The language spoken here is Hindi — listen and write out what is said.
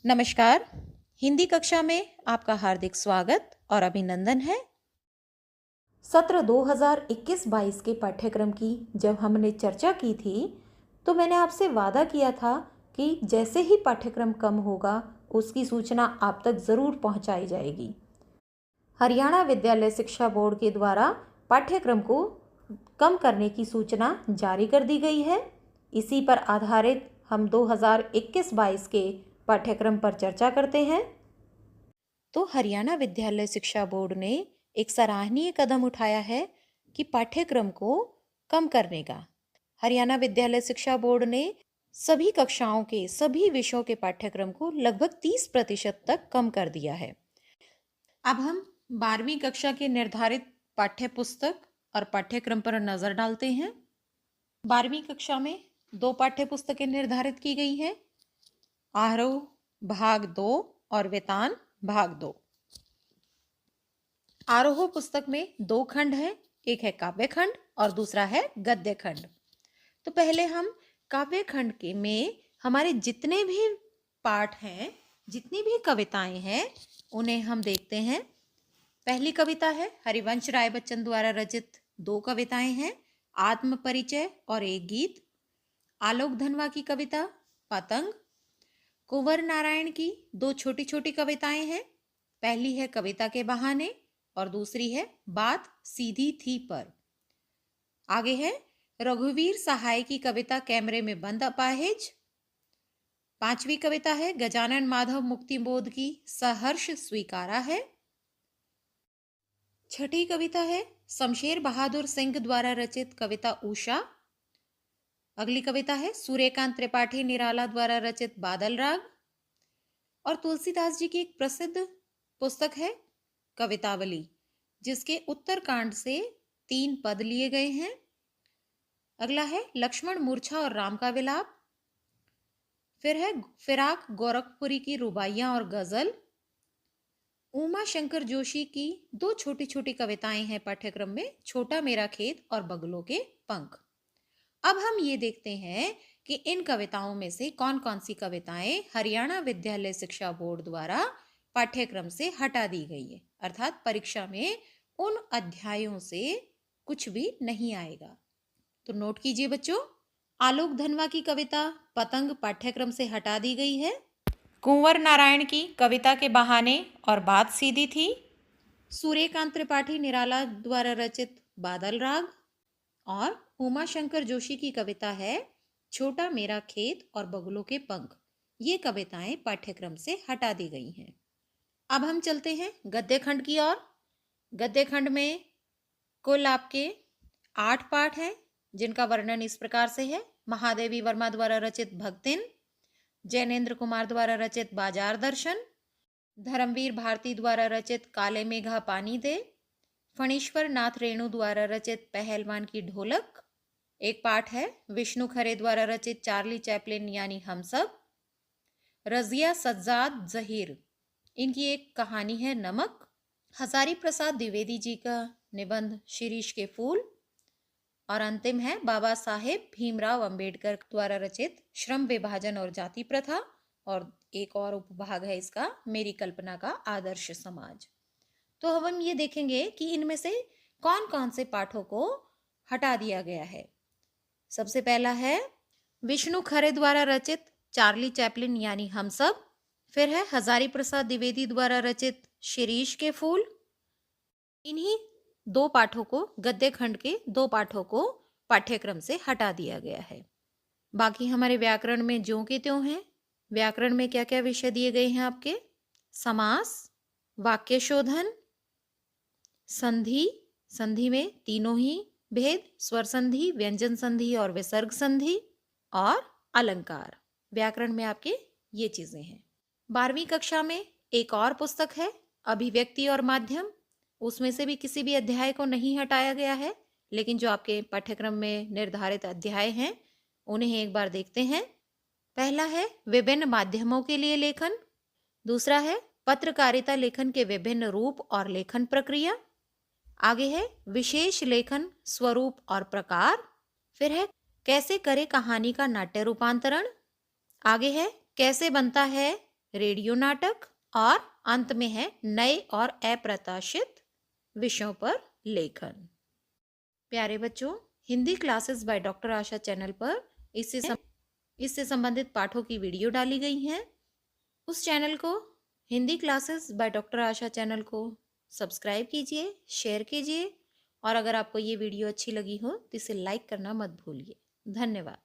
नमस्कार। हिंदी कक्षा में आपका हार्दिक स्वागत और अभिनंदन है। सत्र 2021-22 के पाठ्यक्रम की जब हमने चर्चा की थी तो मैंने आपसे वादा किया था कि जैसे ही पाठ्यक्रम कम होगा उसकी सूचना आप तक ज़रूर पहुंचाई जाएगी। हरियाणा विद्यालय शिक्षा बोर्ड के द्वारा पाठ्यक्रम को कम करने की सूचना जारी कर दी गई है। इसी पर आधारित हम 2021-22 के पाठ्यक्रम पर चर्चा करते हैं। तो हरियाणा विद्यालय शिक्षा बोर्ड ने एक सराहनीय कदम उठाया है कि पाठ्यक्रम को कम करने का। हरियाणा विद्यालय शिक्षा बोर्ड ने सभी कक्षाओं के सभी विषयों के पाठ्यक्रम को लगभग 30% तक कम कर दिया है। अब हम 12वीं कक्षा के निर्धारित पाठ्य पुस्तक और पाठ्यक्रम पर नजर डालते हैं। 12वीं कक्षा में 2 पाठ्य पुस्तकें निर्धारित की गई हैं, आरोह भाग 2 और वेतान भाग 2। आरोह पुस्तक में 2 खंड हैं, एक है काव्य खंड और दूसरा है गद्य खंड। तो पहले हम काव्य खंड के में हमारे जितने भी पाठ हैं, जितनी भी कविताएं हैं, उन्हें हम देखते हैं। पहली कविता है हरिवंश राय बच्चन द्वारा रचित 2 कविताएं हैं, आत्म परिचय और एक गीत। आलोक धनवा की कविता पतंग। कुंवर नारायण की 2 छोटी छोटी कविताएं हैं, पहली है कविता के बहाने और दूसरी है बात सीधी थी पर। आगे है रघुवीर सहाय की कविता कैमरे में बंद अपाहिज। 5वीं कविता है गजानन माधव मुक्तिबोध की सहर्ष स्वीकारा है। 6ठी कविता है शमशेर बहादुर सिंह द्वारा रचित कविता उषा। अगली कविता है सूर्यकांत त्रिपाठी निराला द्वारा रचित बादल राग। और तुलसीदास जी की एक प्रसिद्ध पुस्तक है कवितावली, जिसके उत्तरकांड से 3 पद लिए गए हैं। अगला है लक्ष्मण मूर्छा और राम का विलाप। फिर है फिराक गोरखपुरी की रुबाइयां और गजल। उमा शंकर जोशी की 2 छोटी छोटी कविताएं हैं पाठ्यक्रम में, छोटा मेरा खेत और बगलों के पंख। अब हम ये देखते हैं कि इन कविताओं में से कौन कौन सी कविताएं हरियाणा विद्यालय शिक्षा बोर्ड द्वारा पाठ्यक्रम से हटा दी गई है, अर्थात परीक्षा में उन अध्यायों से कुछ भी नहीं आएगा। तो नोट कीजिए बच्चों, आलोक धनवा की कविता पतंग पाठ्यक्रम से हटा दी गई है। कुंवर नारायण की कविता के बहाने और बात सीधी थी। सूर्यकांत त्रिपाठी निराला द्वारा रचित बादल राग और उमा शंकर जोशी की कविता है छोटा मेरा खेत और बगुलों के पंख। ये कविताएं पाठ्यक्रम से हटा दी गई हैं। अब हम चलते हैं गद्य खंड की ओर। गद्य खंड में कुल आपके 8 पाठ हैं, जिनका वर्णन इस प्रकार से है। महादेवी वर्मा द्वारा रचित भक्तिन, जैनेन्द्र कुमार द्वारा रचित बाजार दर्शन, धर्मवीर भारती द्वारा रचित काले मेघा पानी दे, फणीश्वर नाथ रेणु द्वारा रचित पहलवान की ढोलक। एक पाठ है विष्णु खरे द्वारा रचित चार्ली चैपलिन यानी हम सब। रजिया सज्जाद जहीर, इनकी एक कहानी है नमक। हजारी प्रसाद द्विवेदी जी का निबंध शिरीष के फूल। और अंतिम है बाबा साहेब भीमराव अंबेडकर द्वारा रचित श्रम विभाजन और जाति प्रथा। और एक और उपभाग है इसका मेरी कल्पना का आदर्श समाज। तो अब हम ये देखेंगे कि इनमें से कौन कौन से पाठों को हटा दिया गया है। सबसे पहला है विष्णु खरे द्वारा रचित चार्ली चैपलिन यानी हम सब। फिर है हजारी प्रसाद द्विवेदी द्वारा रचित शिरीष के फूल। इन्हीं 2 पाठों को, गद्य खंड के 2 पाठों को पाठ्यक्रम से हटा दिया गया है। बाकी हमारे व्याकरण में ज्यों के त्यों हैं। व्याकरण में क्या क्या विषय दिए गए हैं आपके? समास, वाक्य शोधन, संधि, संधि में तीनों ही भेद, स्वर संधि, व्यंजन संधि और विसर्ग संधि, और अलंकार। व्याकरण में आपके ये चीजें हैं। 12वीं कक्षा में एक और पुस्तक है अभिव्यक्ति और माध्यम। उसमें से भी किसी भी अध्याय को नहीं हटाया गया है, लेकिन जो आपके पाठ्यक्रम में निर्धारित अध्याय हैं उन्हें एक बार देखते हैं। पहला है विभिन्न माध्यमों के लिए लेखन। दूसरा है पत्रकारिता लेखन के विभिन्न रूप और लेखन प्रक्रिया। आगे है विशेष लेखन स्वरूप और प्रकार। फिर है कैसे करे कहानी का नाट्य रूपांतरण। आगे है कैसे बनता है रेडियो नाटक और अंत में है नए और अप्रत्याशित विषयों पर लेखन। प्यारे बच्चों, Hindi classes by doctor Asha channel पर इससे संबंधित पाठों की वीडियो डाली गई हैं। उस चैनल को, Hindi classes by doctor Asha channel को सब्सक्राइब कीजिए, शेयर कीजिए और अगर आपको ये वीडियो अच्छी लगी हो तो इसे लाइक करना मत भूलिए। धन्यवाद।